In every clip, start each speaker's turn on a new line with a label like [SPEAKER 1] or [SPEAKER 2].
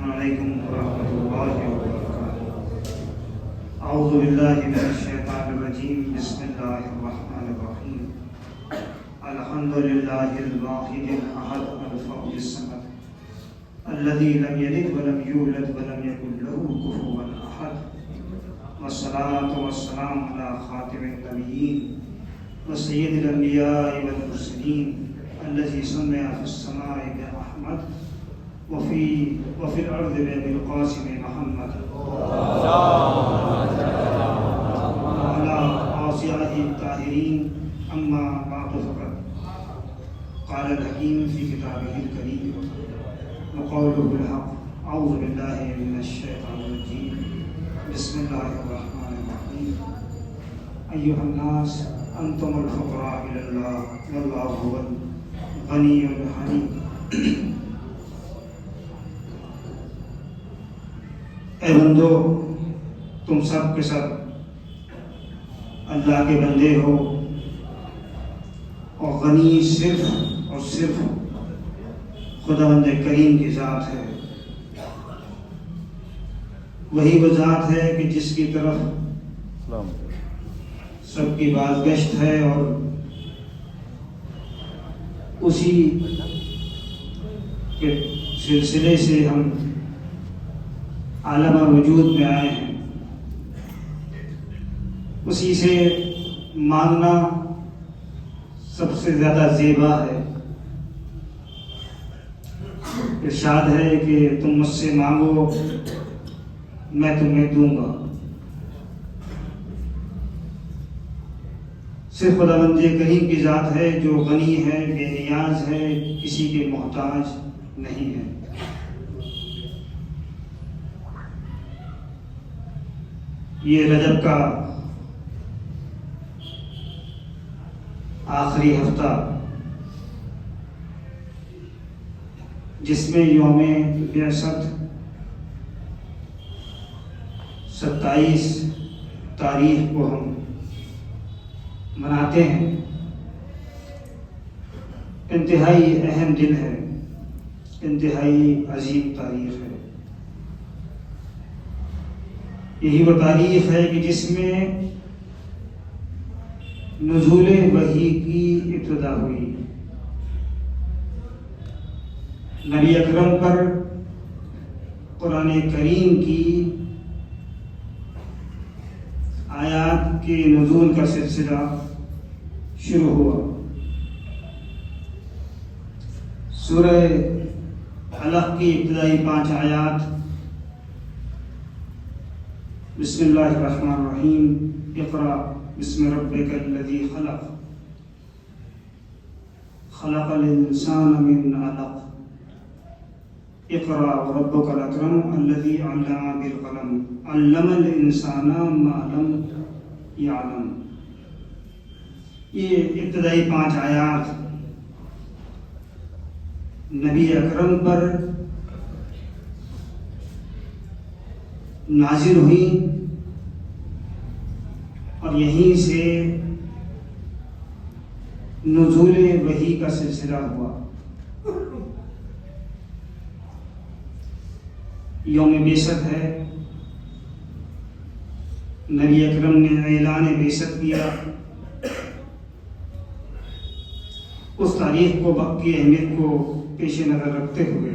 [SPEAKER 1] علیکم ورحمۃ اللہ وبرکاتہ۔ اعوذ باللہ من الشیطان الرجیم، بسم اللہ الرحمن الرحیم۔ الحمد للہ الواحد الاحد الفرد الصمد الذی لم یلد ولم یولد ولم یکن له کفوا احد، والصلاۃ والسلام علی خاتم النبیین وسید الانبیاء والمرسلین الذی سمع فی السماء بأحمد وفي الأرض بالقاسم محمد وعلى أصحابه الطاهرين، أما بعد فقد قال الحكيم في كتابه الكريم وقوله الحق. أعوذ بالله من الشيطان الرجيم، بسم الله الرحمن الرحيم. أيها الناس أنتم الفقراء إلى الله والله هو الغني الحميد. اے بندو، تم سب کے سب اللہ کے بندے ہو، اور غنی صرف اور صرف خداوند کریم کی ذات ہے۔ وہی وہ ذات ہے کہ جس کی طرف سب کی بازگشت ہے، اور اسی کے سلسلے سے ہم عالم وجود میں آئے ہیں۔ اسی سے مانگنا سب سے زیادہ زیبا ہے۔ ارشاد ہے کہ تم مجھ سے مانگو میں تمہیں دوں گا۔ صرف خداوند کریم کی ذات ہے جو غنی ہے، بے نیاز ہے، کسی کے محتاج نہیں ہے۔ یہ رجب کا آخری ہفتہ، جس میں یوم بعثت 27 تاریخ کو ہم مناتے ہیں، انتہائی اہم دن ہے، انتہائی عظیم تاریخ ہے۔ یہی وہ تاریخ ہے کہ جس میں نزول وحی کی ابتدا ہوئی۔ نبی اکرم پر قرآن کریم کی آیات کے نزول کا سلسلہ شروع ہوا۔ سورہ علق کی ابتدائی 5 آیات: بسم اللہ الرحمن الرحیم، اقرأ بسم ربک الذی خلق، خلق الانسان من علق، اقرأ وربک الاکرم الذی علم بالقلم، علم الانسان ما لم یعلم۔ یہ ابتدائی 5 آیات نبی اکرم پر نازل ہوئی، اور یہیں سے نزول وحی کا سلسلہ ہوا۔ یوم بعثت ہے، نبی اکرم نے اعلان بعثت کیا۔ اس تاریخ کو، وقت کی اہمیت کو پیش نظر رکھتے ہوئے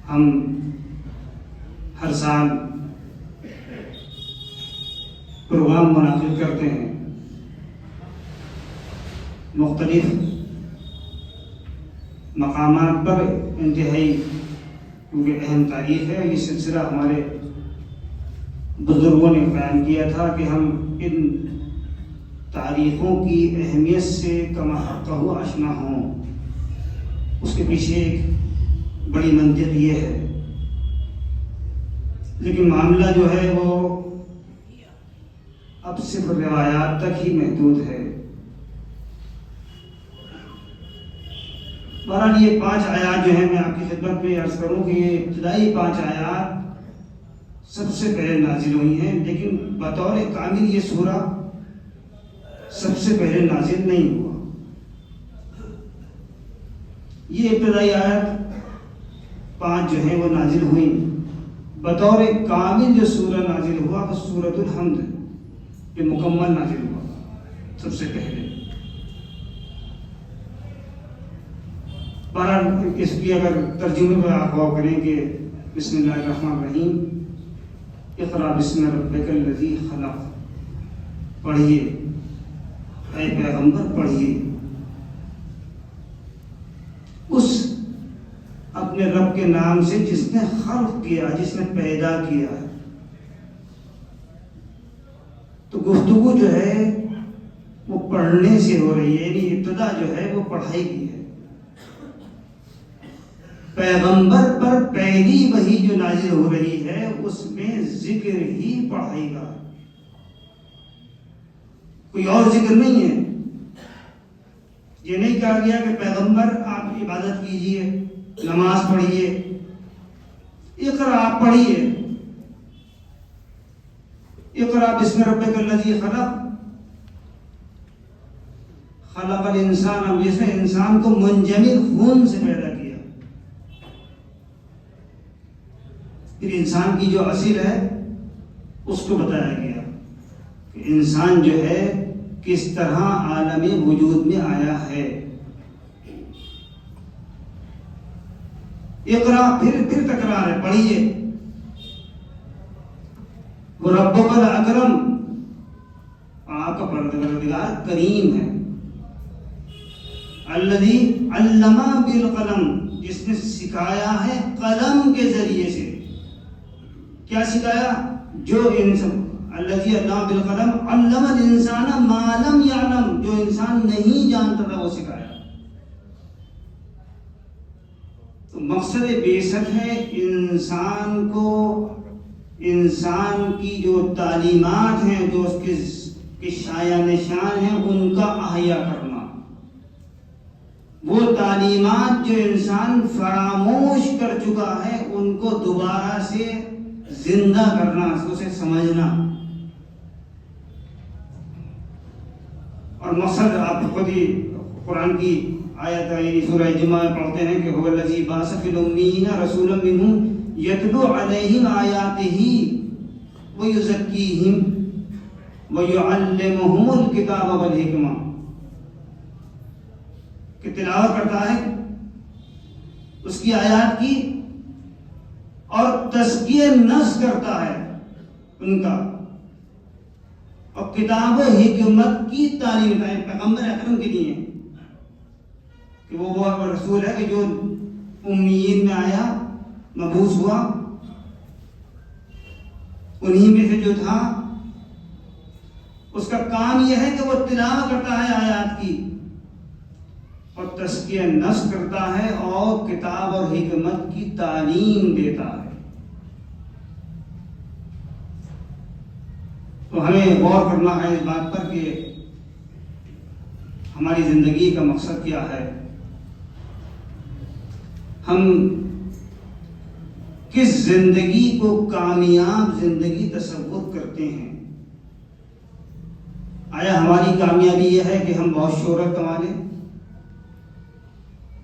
[SPEAKER 1] ہم ہر سال پروگرام منعقد کرتے ہیں۔ مختلف مقامات پر انتہائی کیونکہ اہم تاریخ ہے، یہ سلسلہ ہمارے بزرگوں نے قائم کیا تھا کہ ہم ان تاریخوں کی اہمیت سے کما حقہ آشنا ہوں۔ اس کے پیچھے ایک بڑی منطق یہ ہے، لیکن معاملہ جو ہے وہ اب صرف روایات تک ہی محدود ہے۔ بہرحال یہ 5 آیات جو ہیں، میں آپ کی خدمت میں عرض کروں کہ یہ ابتدائی 5 آیات سب سے پہلے نازل ہوئی ہیں، لیکن بطور کامل یہ سورہ سب سے پہلے نازل نہیں ہوا۔ یہ ابتدائی آیت 5 جو ہیں وہ نازل ہوئی. بطور کامل جو سورہ نازل ہوا وہ سورۃ الحمد یہ مکمل نازل ہوا سب سے پہلے. اس کی اگر ترجمے پر آپ غور کریں کہ بسم اللہ الرحمن الرحیم، اقرأ بسم ربک الذی خلق، پڑھیے اے پیغمبر پڑھیے اس اپنے رب کے نام سے جس نے خلق کیا، جس نے پیدا کیا ہے. تو گفتگو جو ہے وہ پڑھنے سے ہو رہی ہے، یعنی ابتدا جو ہے وہ پڑھائی کی ہے. پیغمبر پر پہلی وحی جو نازل ہو رہی ہے اس میں ذکر ہی پڑھائی کا، کوئی اور ذکر نہیں ہے. یہ نہیں کہا گیا کہ پیغمبر آپ عبادت کیجئے، نماز پڑھیے، اقرا آپ پڑھیے، اقرا بسم ربک الذی خلق، خلق الانسان، اب جس نے انسان کو منجمد خون سے پیدا کیا. پھر انسان کی جو اصل ہے اس کو بتایا گیا کہ انسان جو ہے کس طرح عالم وجود میں آیا ہے. اقرا پھر تکرار ہے، پڑھیے. وہ ربک الاکرم، آپ کا پروردگار کریم ہے. الذی علم بالقلم، جس نے سکھایا ہے قلم کے ذریعے سے. کیا سکھایا؟ جو انسان، الذی علم بالقلم علم الانسان ما لم یعلم، جو انسان نہیں جانتا تھا وہ سکھایا. تو مقصد بعثت ہے انسان کو، انسان کی جو تعلیمات ہیں، جو اس کے شایع نشان ہیں، ان کا احیا کرنا. وہ تعلیمات جو انسان فراموش کر چکا ہے ان کو دوبارہ سے زندہ کرنا، اسے سمجھنا. اور مقصد آپ خود ہی قرآن کی آیت سورہ جمعہ میں پڑھتے ہیں کہ هو الذی بعث فی الامیین رسولا منہم یتلو علیہم آیاتہ ویزکیہم ویعلمہم الکتاب والحکمہ، کہ تلاوت کرتا ہے اس کی آیات کی اور تزکیہ نفس کرتا ہے ان کا، اور کتاب و حکمت کی تعلیم دیتا ہے. پیغمبر اکرم کے لیے کہ وہ رسول ہے کہ جو امیین میں آیا، مبعوث ہوا، انہی میں سے جو تھا اس کا کام یہ ہے کہ وہ تلاوت کرتا ہے آیات کی اور تزکیہ نفس کرتا ہے اور کتاب اور حکمت کی تعلیم دیتا ہے. تو ہمیں غور کرنا ہے اس بات پر کہ ہماری زندگی کا مقصد کیا ہے، ہم کس زندگی کو کامیاب زندگی تصور کرتے ہیں. آیا ہماری کامیابی یہ ہے کہ ہم بہت شہرت کما لیں؟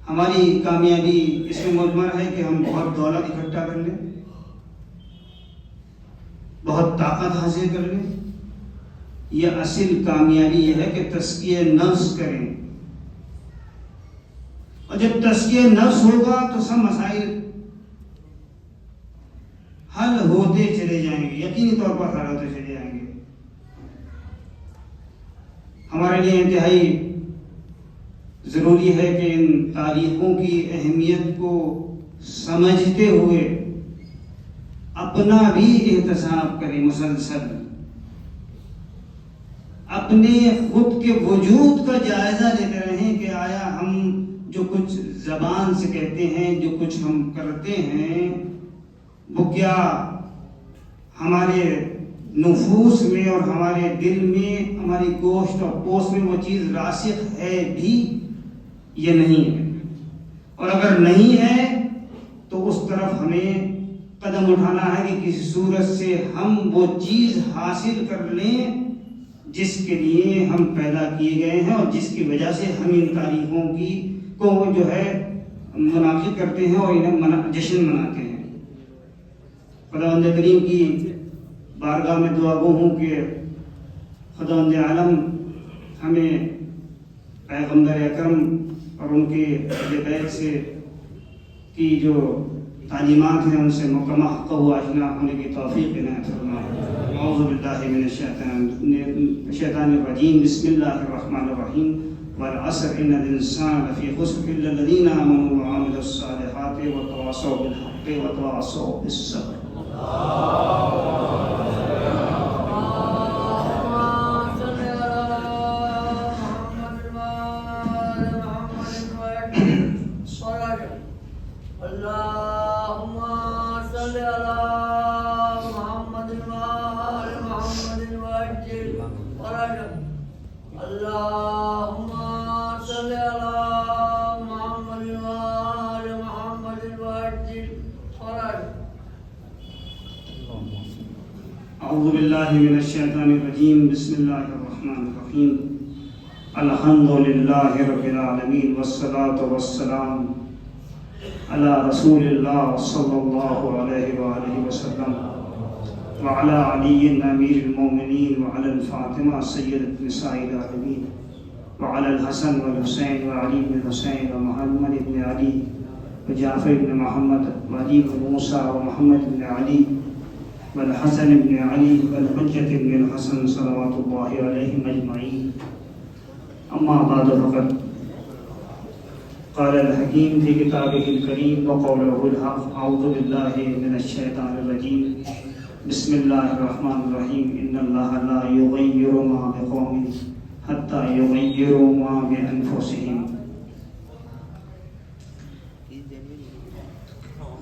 [SPEAKER 1] ہماری کامیابی اس میں مضمر ہے کہ ہم بہت دولت اکٹھا کر لیں، بہت طاقت حاصل کر لیں؟ یہ اصل کامیابی یہ ہے کہ تزکیہ نفس کریں. اور جب تزکیہ نفس ہوگا تو سب مسائل حل ہوتے چلے جائیں گے، یقینی طور پر حل ہوتے چلے جائیں گے. ہمارے لیے انتہائی ضروری ہے کہ ان تاریخوں کی اہمیت کو سمجھتے ہوئے اپنا بھی احتساب کریں، مسلسل اپنے خود کے وجود کا جائزہ لیتے رہیں کہ آیا ہم جو کچھ زبان سے کہتے ہیں، جو کچھ ہم کرتے ہیں، وہ کیا ہمارے نفوس میں اور ہمارے دل میں، ہماری گوشت اور پوست میں وہ چیز راسخ ہے بھی یہ نہیں ہے. اور اگر نہیں ہے تو اس طرف ہمیں قدم اٹھانا ہے کہ کسی صورت سے ہم وہ چیز حاصل کر لیں جس کے لیے ہم پیدا کیے گئے ہیں اور جس کی وجہ سے ہم ان تاریخوں کی کو جو ہے منعقد کرتے ہیں اور انہیں جشن مناتے ہیں۔ خداوند کریم کی بارگاہ میں دعا گو ہوں کہ خداوند عالم ہمیں پیغمبر اکرم اور ان کے اہل بیت سے کی جو تعلیمات ہیں ان سے مکمل حق و آشنا ہونے کی توفیق عنایت فرمائے۔ اعوذ باللہ من الشیطان الرجیم، بسم اللہ الرحمن الرحیم، والعصر ان الانسان لفی خسر الا الذین آمنوا وعملوا الصالحات وتواصوا بالحق وتواصوا بالصبر۔
[SPEAKER 2] اللهم صل على محمد وآل محمد وعجل فرجهم۔ اللهم صل على محمد وآل محمد وعجل فرجهم۔
[SPEAKER 1] اعوذ باللہ من الشیطان الرجیم، بسم اللہ الرحمن الرحیم، الحمد للہ رب العالمین، والصلاة والسلام علی رسول اللہ صلی اللہ علیہ وآلہ وسلم، وعلی علی امیر المومنین، وعلی الفاطمہ سیدۃ نساء العالمین، وعلی الحسن والحسین وعلی بن حسین ومحمد بن علی وجعفر بن محمد وعلی بن موسیٰ ومحمد بن علی والحسن بن علی والحجة بن الحسن صلوات اللہ علیہم اجمعین۔ اما بعد فقد قال الحکیم فی کتابہ الکریم وقولہ الحق، اعوذ باللہ من الشیطان الرجیم، بسم اللہ الرحمن الرحیم، ان اللہ لا یغیر ما بقوم حتی یغیروا ما بانفسہم۔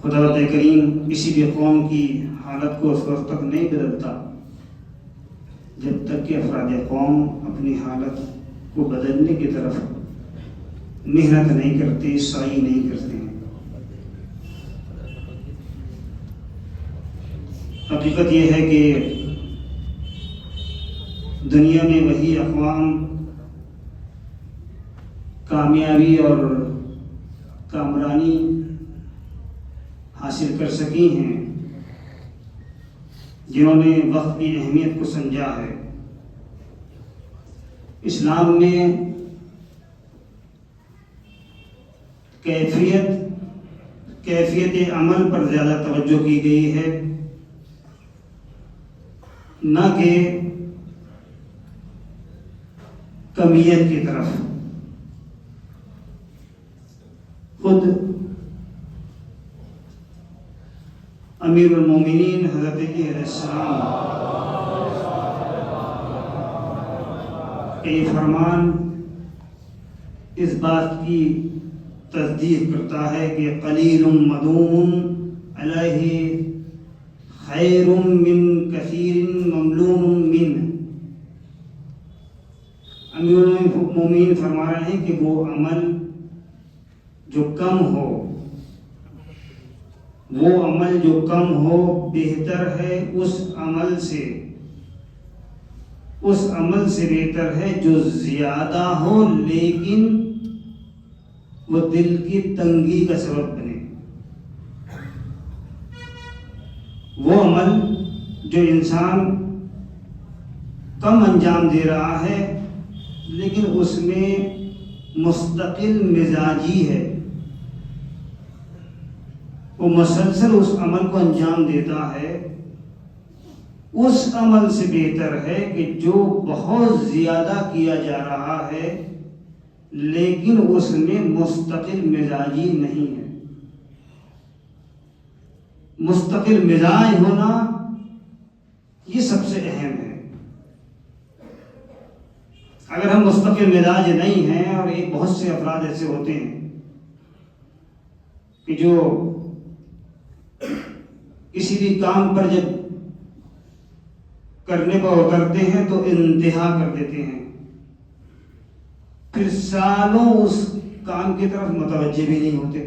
[SPEAKER 1] خداوند کریم کسی بھی قوم کی حالت کو اس وقت تک نہیں بدلتا جب تک کہ افراد قوم اپنی حالت کو بدلنے کی طرف محنت نہیں کرتے، سعی نہیں کرتے ہیں۔ حقیقت یہ ہے کہ دنیا میں وہی اقوام کامیابی اور کامرانی حاصل کر سکی ہیں جنہوں نے وقت کی اہمیت کو سمجھا ہے۔ اسلام میں کیفیت عمل پر زیادہ توجہ کی گئی ہے، نہ کہ کمیت کی طرف۔ خود امیر المومنین حضرت علی علیہ السلام کا یہ فرمان اس بات کی تصدیق کرتا ہے کہ قلیل مدوم علیہ خیر من کثیر مملوم من۔ امیر المومنین فرما رہے ہیں کہ وہ عمل جو کم ہو بہتر ہے اس عمل سے بہتر ہے جو زیادہ ہو لیکن وہ دل کی تنگی کا سبب بنے۔ وہ عمل جو انسان کم انجام دے رہا ہے لیکن اس میں مستقل مزاجی ہے، وہ مسلسل اس عمل کو انجام دیتا ہے، اس عمل سے بہتر ہے کہ جو بہت زیادہ کیا جا رہا ہے لیکن اس میں مستقل مزاجی نہیں ہے۔ مستقل مزاج ہونا یہ سب سے اہم ہے۔ اگر ہم مستقل مزاج نہیں ہیں، اور ایک بہت سے افراد ایسے ہوتے ہیں کہ جو کسی بھی کام پر جب کرنے پر اترتے ہیں تو انتہا کر دیتے ہیں، پھر سالوں اس کام کی طرف متوجہ بھی نہیں ہوتے۔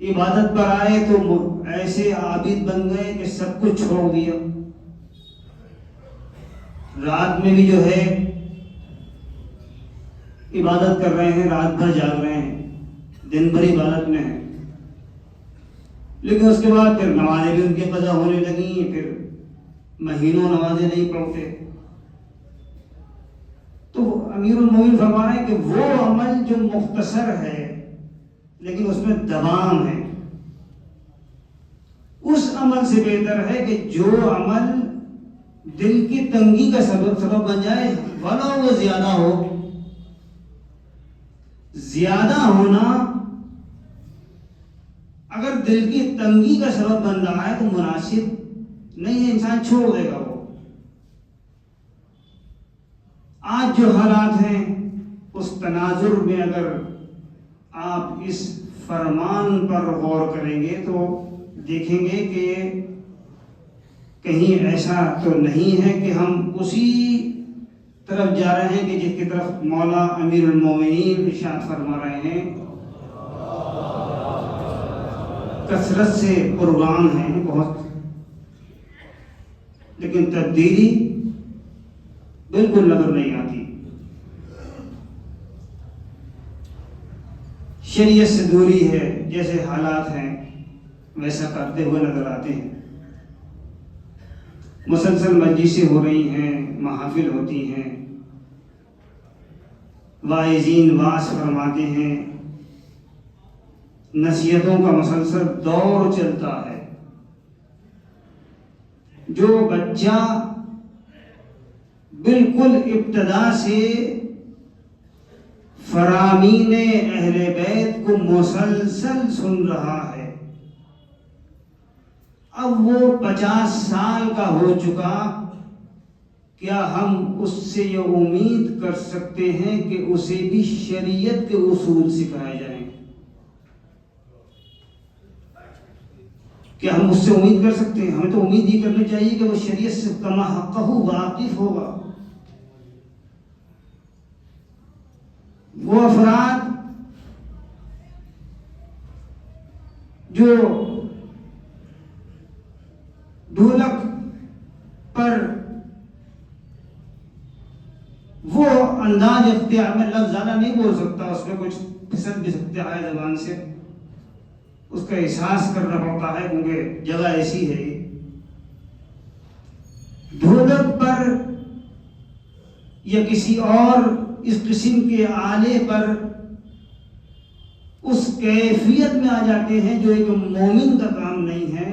[SPEAKER 1] عبادت پر آئے تو ایسے عابد بن گئے کہ سب کچھ چھوڑ دیا۔ رات میں بھی جو ہے عبادت کر رہے ہیں، رات بھر جاگ رہے ہیں، دن بھر عبادت میں ہیں، لیکن اس کے بعد پھر نمازیں بھی ان کی قضا ہونے لگیں، پھر مہینوں نمازیں نہیں پڑھتے. تو امیر المومنین فرما رہے ہیں کہ وہ عمل جو مختصر ہے لیکن اس میں دوام ہے، اس عمل سے بہتر ہے کہ جو عمل دل کی تنگی کا سبب بن جائے، ولو وہ زیادہ ہو. زیادہ ہونا اگر دل کی تنگی کا سبب بن رہا ہے تو مناسب نہیں ہے، انسان چھوڑ دے گا. وہ آج جو حالات ہیں اس تناظر میں اگر آپ اس فرمان پر غور کریں گے تو دیکھیں گے کہ کہیں ایسا تو نہیں ہے کہ ہم اسی طرف جا رہے ہیں کہ جس کی طرف مولا امیر المومنین ارشاد فرما رہے ہیں. کثرت سے قربان ہیں بہت، لیکن تبدیلی بالکل نظر نہیں آتی. شریعت سے دوری ہے، جیسے حالات ہیں ویسا کرتے ہوئے نظر آتے ہیں. مسلسل مجلسیں ہو رہی ہیں، محافل ہوتی ہیں، واعظین واعظ فرماتے ہیں، نصیحتوں کا مسلسل دور چلتا ہے. جو بچہ بالکل ابتدا سے فرامین اہل بیت کو مسلسل سن رہا ہے، اب وہ 50 سال کا ہو چکا، کیا ہم اس سے یہ امید کر سکتے ہیں کہ اسے بھی شریعت کے اصول سکھائے جائیں؟ کیا ہم اس سے امید کر سکتے ہیں؟ ہمیں تو امید ہی کرنی چاہیے کہ وہ شریعت سے کما حقہ واقف ہوگا. وہ افراد جو ڈھولک پر وہ انداز اختیار، میں لفظ زیادہ نہیں بول سکتا، اس میں کچھ پھسل بھی سکتے ہیں زبان سے، اس کا احساس کرنا پڑتا ہے کیونکہ جگہ ایسی ہے. ڈھولک پر یا کسی اور اس قسم کے آلے پر اس کیفیت میں آ جاتے ہیں جو ایک مومن کا کام نہیں ہے،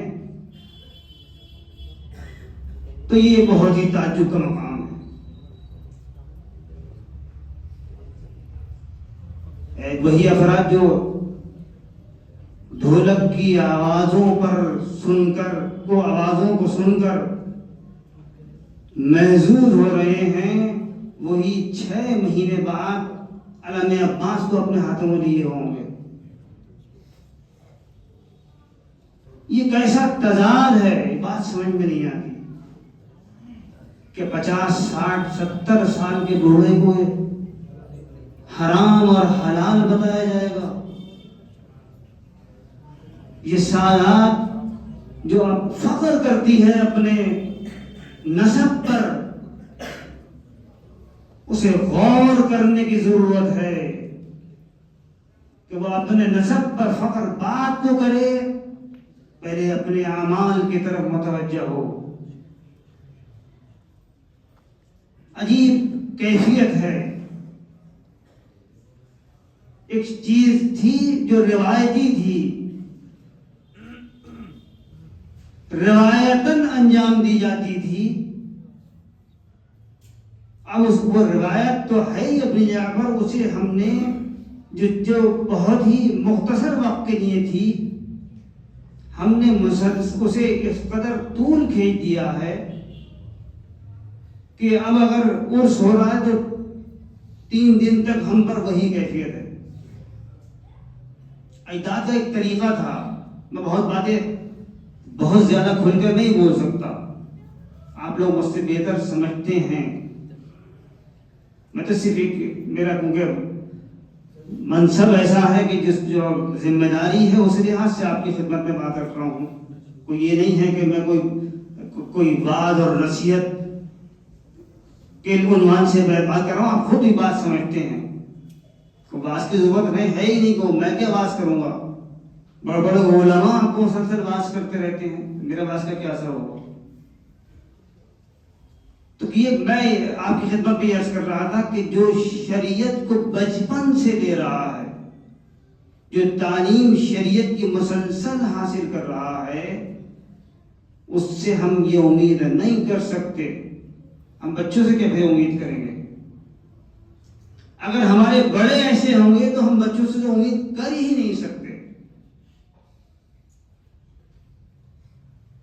[SPEAKER 1] تو یہ بہت ہی تعجب کا مقام ہے. وہی افراد جو ڈھولک کی آوازوں کو سن کر محظوظ ہو رہے ہیں، وہی 6 مہینے بعد علم عباس کو اپنے ہاتھوں میں لیے ہوں گے. یہ کیسا تضاد ہے، یہ بات سمجھ میں نہیں آتی کہ 50 60 70 سال کے بوڑھے کو حرام اور حلال بتایا جائے گا. یہ سادات جو اب فخر کرتی ہے اپنے نسب پر، اسے غور کرنے کی ضرورت ہے کہ وہ اپنے نسب پر فخر بات تو کرے، پہلے اپنے اعمال کی طرف متوجہ ہو. عجیب کیفیت ہے. ایک چیز تھی جو روایتی تھی، روایتاً انجام دی جاتی تھی، اب وہ روایت تو ہے ہی اپنی جگہ پر، اسے ہم نے جو بہت ہی مختصر وقت کے لیے تھی، ہم نے اسے اس قدر طول کھینچ دیا ہے کہ اب اگر عرس ہو رہا ہے تو 3 دن تک ہم پر وہی کیفیت ہے. اجداد کا ایک طریقہ تھا، میں بہت زیادہ کھل کر نہیں بول سکتا، آپ لوگ مجھ سے بہتر سمجھتے ہیں. میں تو صرف میرا کیونکہ منصب ایسا ہے کہ جو ذمہ داری ہے اس لحاظ سے آپ کی خدمت میں بات رکھ رہا ہوں. کوئی یہ نہیں ہے کہ میں کوئی وعظ اور نصیحت کے عنوان سے میں بات کر رہا ہوں، آپ خود بھی بات سمجھتے ہیں. کو واز کی ضرورت نہیں ہے ہی نہیں، کو میں کیا واز کروں گا؟ بڑے بڑے علماء کو مسلسل واز کرتے رہتے ہیں، میرا واز کا کیا اثر ہوگا؟ تو یہ میں آپ کی خدمت میں عرض کر رہا تھا کہ جو شریعت کو بچپن سے لے رہا ہے، جو تعلیم شریعت کی مسلسل حاصل کر رہا ہے، اس سے ہم یہ امید نہیں کر سکتے۔ ہم بچوں سے کیسے امید کریں گے؟ اگر ہمارے بڑے ایسے ہوں گے تو ہم بچوں سے تو امید کر ہی نہیں سکتے۔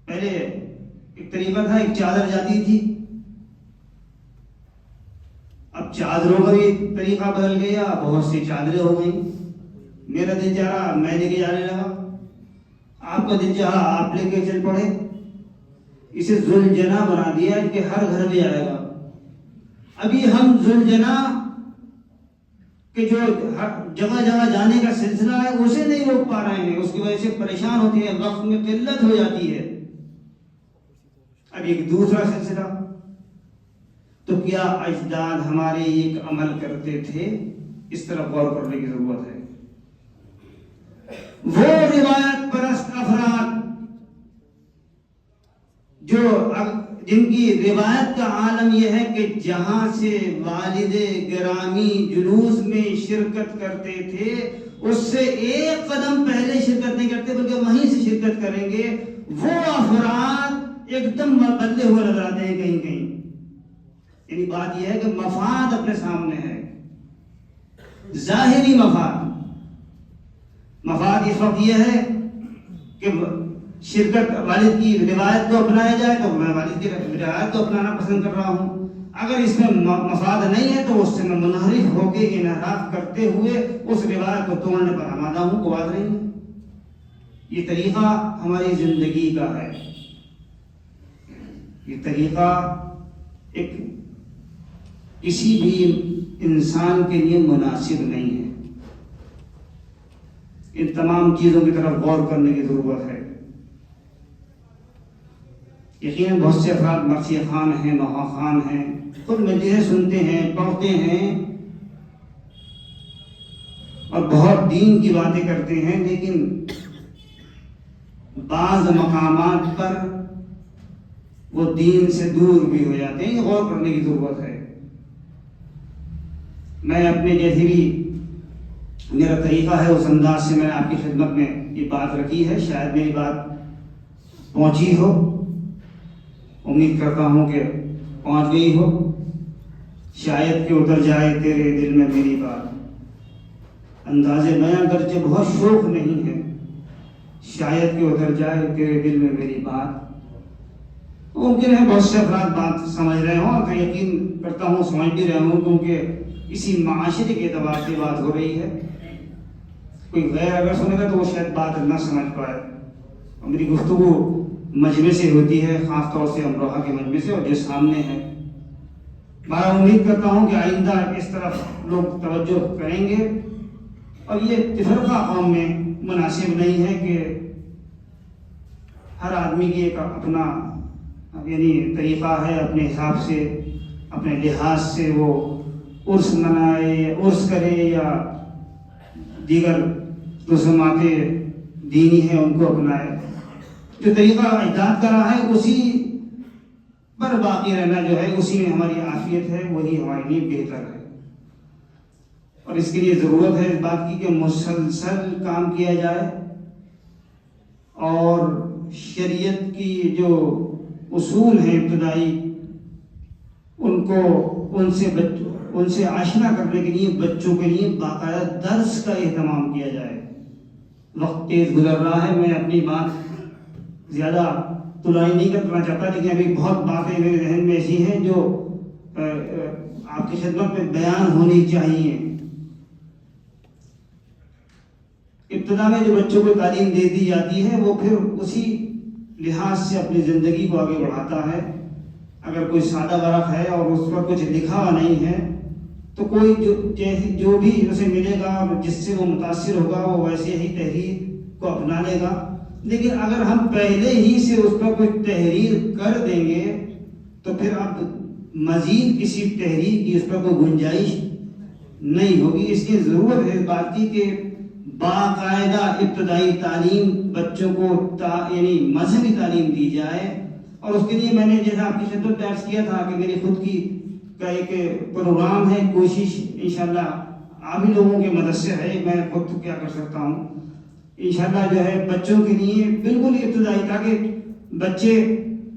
[SPEAKER 1] پہلے ایک طریقہ تھا، ایک چادر جاتی تھی، اب چادروں کا بھی طریقہ بدل گیا، بہت سی چادریں ہو گئیں۔ میرا دل چاہ رہا میں لے کے جانے لگا، آپ کا دل چاہا آپ لے کے چل پڑے۔ اسے ذوالجناح بنا دیا کہ ہر گھر میں آئے گا۔ ابھی ہم ذوالجناح کہ جو جگہ جگہ جانے کا سلسلہ ہے اسے نہیں روک پا رہے ہیں، اس کی وجہ سے پریشان ہوتے ہیں، وقت میں قلت ہو جاتی ہے۔ اب ایک دوسرا سلسلہ، تو کیا اجداد ہمارے ایک عمل کرتے تھے؟ اس طرف غور کرنے کی ضرورت ہے۔ وہ روایت پرست افراد جن کی روایت کا عالم یہ ہے کہ جہاں سے والد گرامی جلوس میں شرکت کرتے تھے اس سے ایک قدم پہلے شرکت نہیں کرتے بلکہ وہیں سے شرکت کریں گے، وہ افراد ایک دم بدلے ہوئے نظر آتے ہیں کہیں کہیں۔ یعنی بات یہ ہے کہ مفاد اپنے سامنے ہے، ظاہری مفاد اس وقت یہ ہے کہ شرکت والد کی روایت کو اپنایا جائے تو میں والد کی روایت کو اپنانا پسند کر رہا ہوں، اگر اس میں مفاد نہیں ہے تو اس سے میں منحرف ہو کے انحراف کرتے ہوئے اس روایت کو توڑنے پر آمادہ ہوں، کو بات نہیں ہے۔ یہ طریقہ ہماری زندگی کا ہے، یہ طریقہ ایک کسی بھی انسان کے لیے مناسب نہیں ہے۔ ان تمام چیزوں کی طرف غور کرنے کی ضرورت ہے۔ یقیناً بہت سے افراد مرثیہ خان ہیں، نوحہ خان ہیں، خود مجلسیں سنتے ہیں، پڑھتے ہیں اور بہت دین کی باتیں کرتے ہیں، لیکن بعض مقامات پر وہ دین سے دور بھی ہو جاتے ہیں۔ یہ غور کرنے کی ضرورت ہے۔ میں اپنے جیسے بھی میرا طریقہ ہے اس انداز سے میں نے آپ کی خدمت میں یہ بات رکھی ہے، شاید میری بات پہنچی ہو، امید کرتا ہوں کہ پہنچ گئی ہو، شاید کہ اتر جائے تیرے دل میں میری بات۔ انداز بیاں گرچہ بہت شوق نہیں ہے، شاید کہ اتر جائے تیرے دل میں میری بات۔ ممکن ہے بہت سے افراد بات سمجھ رہے ہوں، اور یقین کرتا ہوں سمجھ بھی رہے ہوں، کیونکہ اسی معاشرے کے اعتبار سے بات ہو رہی ہے۔ کوئی غیر اگر سنے گا تو وہ شاید بات نہ سمجھ پائے، اور میری گفتگو مجمع سے ہوتی ہے، خاص طور سے امروہہ کے مجمع سے، اور جو سامنے ہے۔ میں امید کرتا ہوں کہ آئندہ اس طرف لوگ توجہ کریں گے، اور یہ تفرقہ قوم میں مناسب نہیں ہے کہ ہر آدمی کی ایک اپنا یعنی طریقہ ہے، اپنے حساب سے اپنے لحاظ سے وہ عرس منائے، عرس کرے، یا دیگر رسومات دینی ہیں ان کو اپنائے۔ جو طریقہ اجداد کا رہا ہے اسی پر باقی رہنا جو ہے، اسی میں ہماری عافیت ہے، وہی ہمارے لیے بہتر ہے۔ اور اس کے لیے ضرورت ہے اس بات کی کہ مسلسل کام کیا جائے، اور شریعت کی جو اصول ہیں ابتدائی ان سے آشنا کرنے کے لیے بچوں کے لیے باقاعدہ درس کا اہتمام کیا جائے۔ وقت تیز گزر رہا ہے، میں اپنی بات زیادہ طولائی نہیں کرنا چاہتا، لیکن ابھی بہت باتیں میرے ذہن میں ایسی ہیں جو آپ کی خدمت میں بیان ہونی چاہیے۔ ابتدا میں جو بچوں کو تعلیم دے دی جاتی ہے وہ پھر اسی لحاظ سے اپنی زندگی کو آگے بڑھاتا ہے۔ اگر کوئی سادہ ورق ہے اور اس پر کچھ لکھا ہوا نہیں ہے تو کوئی جو بھی اسے ملے گا، جس سے وہ متاثر ہوگا، وہ ویسے ہی تحریر کو اپنا لے گا۔ لیکن اگر ہم پہلے ہی سے اس پر کوئی تحریر کر دیں گے تو پھر اب مزید کسی تحریر کی اس پر کوئی گنجائش نہیں ہوگی. اس لیے ضرورت ہے اس بات کی کہ باقاعدہ ابتدائی تعلیم بچوں کو یعنی مذہبی تعلیم دی جائے. اور اس کے لیے میں نے جیسا آپ کی خدمت میں عرض کیا تھا کہ میری خود کی کا ایک پروگرام ہے. کوشش انشاءاللہ آپ ہی لوگوں کے مدد سے ہے. میں خود تو کیا کر سکتا ہوں. انشاءاللہ جو ہے بچوں کے لیے بالکل ابتدائی تاکہ بچے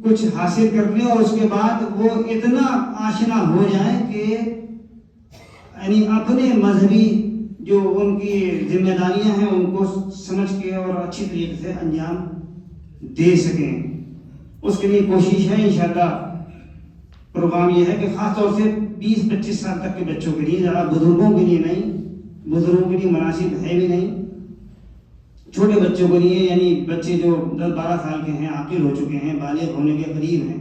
[SPEAKER 1] کچھ حاصل کر لیں اور اس کے بعد وہ اتنا آشنا ہو جائیں کہ یعنی اپنے مذہبی جو ان کی ذمہ داریاں ہیں ان کو سمجھ کے اور اچھی طریقے سے انجام دے سکیں. اس کے لیے کوشش ہے انشاءاللہ. پروگرام یہ ہے کہ خاص طور سے 20-25 سال تک کے بچوں کے لیے، زیادہ بزرگوں کے لیے نہیں. بزرگوں کے لیے مناسب ہے بھی نہیں. چھوٹے بچوں کے لیے یعنی بچے جو 10-12 سال کے ہیں، عاقل ہو چکے ہیں، بالغ ہونے کے قریب ہیں،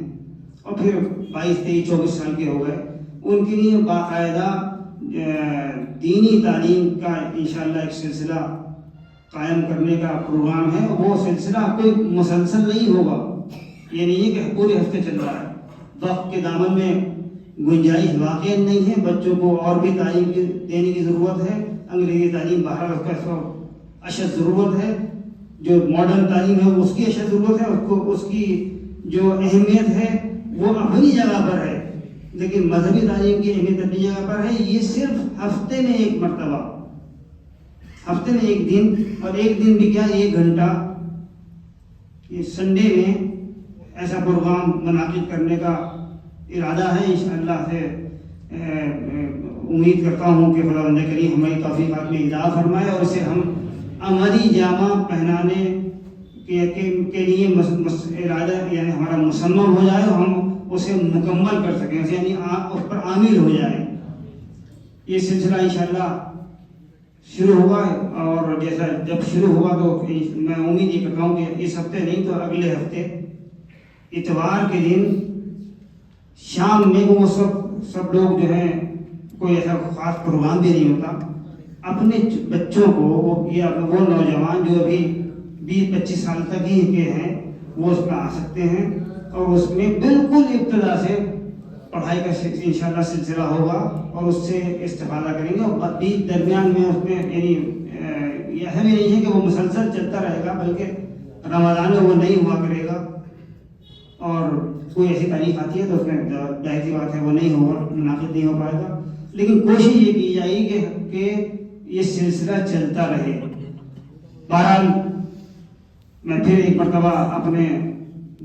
[SPEAKER 1] اور پھر 22-23-24 سال کے ہو گئے، ان کے لیے باقاعدہ دینی تعلیم کا انشاءاللہ ایک سلسلہ قائم کرنے کا پروگرام ہے. وہ سلسلہ کوئی مسلسل نہیں ہوگا. یہ نہیں ہے کہ پورے ہفتے چل رہا ہے. وقت کے دامن میں گنجائش واقع نہیں ہے. بچوں کو اور بھی تعلیم دینے کی ضرورت ہے. انگریزی تعلیم باہر اس کا اشد ضرورت ہے. جو ماڈرن تعلیم ہے اس کی اشد ضرورت ہے. اس کی جو اہمیت ہے وہ اپنی جگہ پر ہے، لیکن مذہبی تعلیم کی اہمیت اپنی جگہ پر ہے. یہ صرف ہفتے میں ایک مرتبہ، ہفتے میں ایک دن، اور ایک دن بھی کیا 1 گھنٹہ یہ سنڈے میں ایسا پروگرام منعقد کرنے کا ارادہ ہے. انشاءاللہ سے امید کرتا ہوں کہ خداوند کریم ہماری توفیقات میں اضافہ فرمائے اور اسے ہم عملی جامہ پہنانے کے لیے ارادہ یعنی ہمارا مصمم ہو جائے اور ہم اسے مکمل کر سکیں، یعنی اس پر عامل ہو جائیں. یہ سلسلہ انشاءاللہ شروع ہوگا، اور جیسا جب شروع ہوگا تو میں امید یہ کرتا ہوں کہ اس ہفتے نہیں تو اگلے ہفتے اتوار کے دن شام میں وہ سب لوگ جو ہیں، کوئی ایسا خاص پروگرام بھی نہیں ہوتا، اپنے بچوں کو وہ نوجوان جو ابھی 20-25 سال تک ہی کے ہیں وہ اس میں آ سکتے ہیں، اور اس میں بالکل ابتدا سے پڑھائی کا انشاءاللہ سلسلہ ہوگا اور اس سے استفادہ کریں گے. اور بیچ درمیان میں اس میں یعنی یہ ہمیں نہیں ہے کہ وہ مسلسل چلتا رہے گا، بلکہ رمضان میں وہ نہیں ہوا کرے گا. اور کوئی ایسی تاریخ آتی ہے تو اس میں ظاہر سی بات ہے وہ نہیں ہوگا، منعقد نہیں ہو پائے گا. لیکن کوشش یہ کی جائے گی کہ یہ سلسلہ چلتا رہے. بہرحال میں پھر ایک مرتبہ اپنے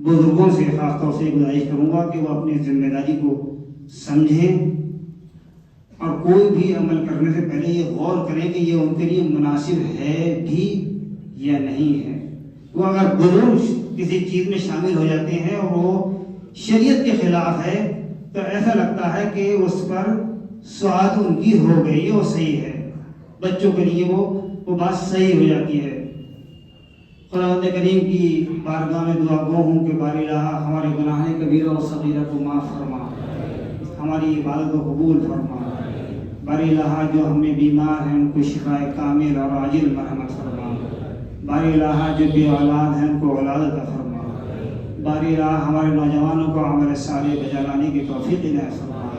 [SPEAKER 1] بزرگوں سے خاص طور سے گزارش کروں گا کہ وہ اپنی ذمہ داری کو سمجھیں اور کوئی بھی عمل کرنے سے پہلے یہ غور کریں کہ یہ ان کے لیے مناسب ہے بھی یا نہیں ہے. وہ اگر بزرگ کسی چیز میں شامل ہو جاتے ہیں اور وہ شریعت کے خلاف ہے تو ایسا لگتا ہے کہ اس پر سعادت ان کی ہو گئی، وہ صحیح ہے. بچوں کے لیے وہ بات صحیح ہو جاتی ہے. خداوند کریم کی بارگاہ میں دعا گو ہوں کہ باری الہ ہمارے گناہ کبیرہ و صغیرہ کو معاف فرما، ہماری عبادت کو قبول فرما. باری الہ جو ہم میں بیمار ہیں ان کو شفاء کامل اور عاجل مرحمت فرما. باری الہ جو بے اولاد ہیں ان کو اولاد عطا فرما. باری الہ ہمارے نوجوانوں کو عمل صالح بجا لانے کی توفیق عنایت فرما.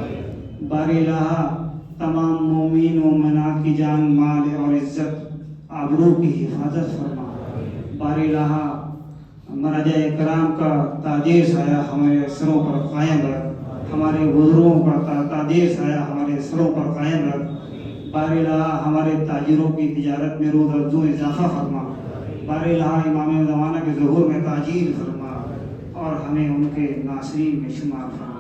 [SPEAKER 1] باری الہ تمام مومن و مومنات کی جان، مال اور عزت آبرو کی حفاظت فرما. باری الہ مراجع کرام کا تاجر سایہ ہمارے سروں پر قائم رکھ، ہمارے بزرگوں کا تاجر سایہ ہمارے سروں پر قائم رکھ. باری الہ ہمارے تاجروں کی تجارت میں روز افزوں اضافہ فرما. باری الہ امام زمانہ کے ظہور میں تاجیل فرما اور ہمیں ان کے ناصرین میں شمار فرما.